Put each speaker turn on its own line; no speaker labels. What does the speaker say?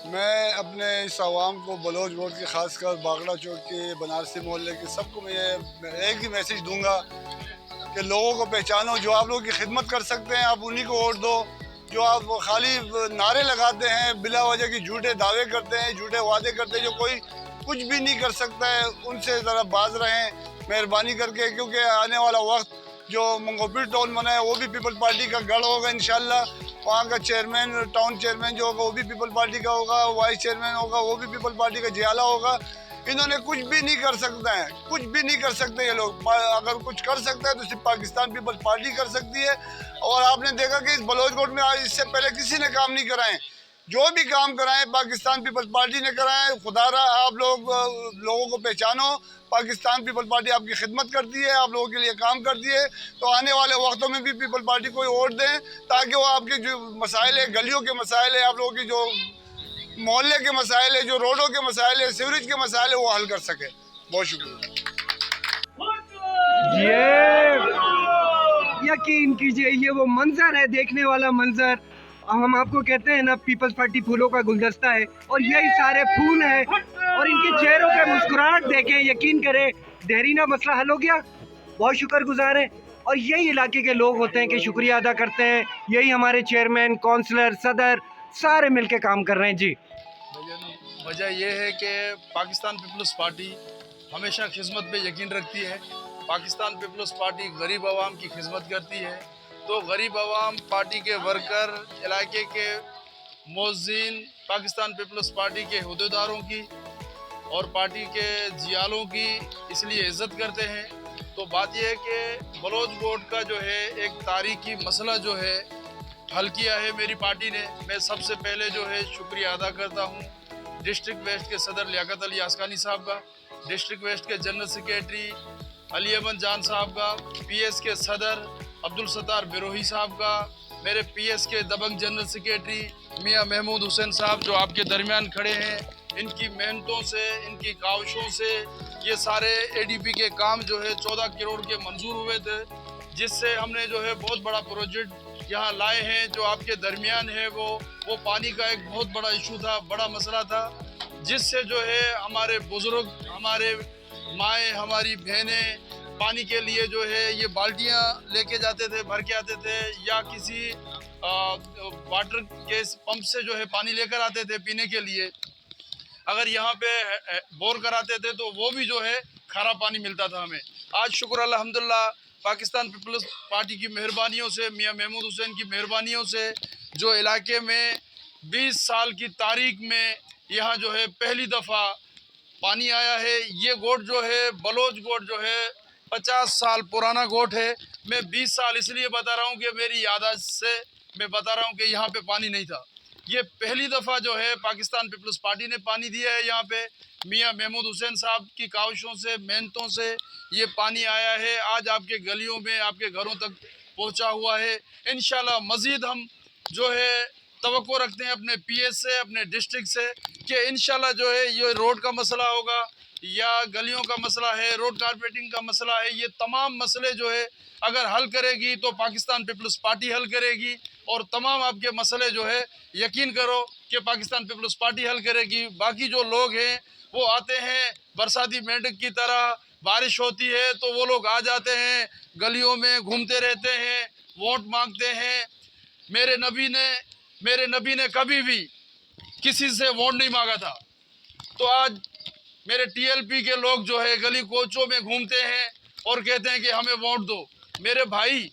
मैं अपने इस आवाम को बलोच बोर्ड के खासकर बागड़ा चौक के बनारसी मोहल्ले के सबको मैं एक ही मैसेज दूंगा कि लोगों को पहचानो। जो आप लोगों की खिदमत कर सकते हैं आप उन्हीं को वोट दो। जो आप खाली नारे लगाते हैं, बिला वजह की झूठे दावे करते हैं, झूठे वादे करते हैं, जो कोई कुछ भी नहीं कर सकता है, उनसे ज़रा बाज रहें मेहरबानी करके। क्योंकि आने वाला वक्त जो मंगोपीर टाउन बना है वो भी पीपल पार्टी का गढ़ होगा इंशाल्लाह। वहाँ का चेयरमैन, टाउन चेयरमैन जो होगा वो भी पीपल पार्टी का होगा, वाइस चेयरमैन होगा वो भी पीपल पार्टी का जियाला होगा। इन्होंने कुछ भी नहीं कर सकता है, कुछ भी नहीं कर सकते ये लोग। अगर कुछ कर सकता है तो सिर्फ पाकिस्तान पीपल्स पार्टी कर सकती है। और आपने देखा कि इस बलोचकोट में आज इससे पहले किसी ने काम नहीं कराए। जो भी काम कराए पाकिस्तान पीपल्स पार्टी ने कराए। खुदारा आप लोगों को पहचानो, पाकिस्तान पीपल पार्टी आपकी खिदमत करती है, आप लोगों के लिए काम करती है। तो आने वाले वक्तों में भी पीपल पार्टी को वोट दें ताकि वो आपके जो मसाइल है, गलियों के मसाइल है, आप लोगों की जो मोहल्ले के मसाइल है, जो रोडों के मसाइल है, सीवरेज के मसाइल है, वो हल कर सके। बहुत शुक्रिया।
ये यकीन कीजिए ये वो मंजर है, देखने वाला मंजर। हम आपको कहते हैं ना, पीपल्स पार्टी फूलों का गुलदस्ता है और यही सारे फूल हैं और इनके चेहरों पे मुस्कुराहट देखें, यकीन करें देरीना मसला हल हो गया। बहुत शुक्रगुजार हैं और यही इलाके के लोग होते हैं कि शुक्रिया अदा करते हैं। यही हमारे चेयरमैन, काउंसलर, सदर सारे मिलके काम कर रहे हैं। जी,
वजह यह है कि पाकिस्तान पीपल्स पार्टी हमेशा खिदमत पे यकीन रखती है। पाकिस्तान पीपल्स पार्टी गरीब आवाम की खिदमत करती है। तो गरीब आवाम पार्टी के वर्कर, इलाके के मुअज़्ज़िन पाकिस्तान पीपल्स पार्टी के अहदेदारों की और पार्टी के जियालों की इसलिए इज़्ज़त करते हैं। तो बात यह है कि बलोच बोर्ड का जो है एक तारीखी मसला जो है हल किया है मेरी पार्टी ने। मैं सबसे पहले जो है शुक्रिया अदा करता हूँ डिस्ट्रिक्ट वेस्ट के सदर लियाकत अली आसकानी साहब का, डिस्ट्रिक्ट वेस्ट के जनरल सेक्रेटरी अली अहमद जान साहब का, पीएस के सदर अब्दुल सत्तार बिरोही साहब का, मेरे पीएस के दबंग जनरल सेक्रेटरी मियां महमूद हुसैन साहब जो आपके दरमियान खड़े हैं। इनकी मेहनतों से, इनकी काविशों से ये सारे एडीपी के काम जो है 14 करोड़ के मंजूर हुए थे, जिससे हमने जो है बहुत बड़ा प्रोजेक्ट यहाँ लाए हैं। जो आपके दरमियान है वो पानी का एक बहुत बड़ा इशू था, बड़ा मसला था, जिससे जो है हमारे बुजुर्ग, हमारे माएँ, हमारी बहनें पानी के लिए जो है ये बाल्टियाँ लेके जाते थे, भर के आते थे, या किसी वाटर के पंप से जो है पानी लेकर आते थे पीने के लिए। अगर यहाँ पे बोर कराते थे तो वो भी जो है खारा पानी मिलता था हमें। आज शुक्र अल्हम्दुलिल्लाह पाकिस्तान पीपल्स पार्टी की मेहरबानियों से, मियां महमूद हुसैन की मेहरबानियों से, जो इलाके में 20 साल की तारीख में यहाँ जो है पहली दफ़ा पानी आया है। ये गोट जो है, बलोच गोट जो है 50 साल पुराना गोट है। मैं 20 साल इसलिए बता रहा हूँ कि मेरी याददाश्त से मैं बता रहा हूँ कि यहाँ पे पानी नहीं था। ये पहली दफ़ा जो है पाकिस्तान पीपल्स पार्टी ने पानी दिया है यहाँ पे। मियां महमूद हुसैन साहब की काविशों से, मेहनतों से ये पानी आया है, आज आपके गलियों में, आपके घरों तक पहुँचा हुआ है। इंशाल्लाह मज़ीद हम जो है तवक्को रखते हैं अपने पीएस से, अपने डिस्ट्रिक्ट से, कि इंशाल्लाह जो है ये रोड का मसला होगा या गलियों का मसला है, रोड कारपेटिंग का मसला है, ये तमाम मसले जो है अगर हल करेगी तो पाकिस्तान पीपल्स पार्टी हल करेगी। और तमाम आपके मसले जो है यकीन करो कि पाकिस्तान पीपल्स पार्टी हल करेगी। बाकी जो लोग हैं वो आते हैं बरसाती मेंढक की तरह, बारिश होती है तो वो लोग आ जाते हैं, गलियों में घूमते रहते हैं, वोट मांगते हैं। मेरे नबी ने कभी भी किसी से वोट नहीं मांगा था। तो आज मेरे टीएलपी के लोग जो है गली कोचों में घूमते हैं और कहते हैं कि हमें वोट दो। मेरे भाई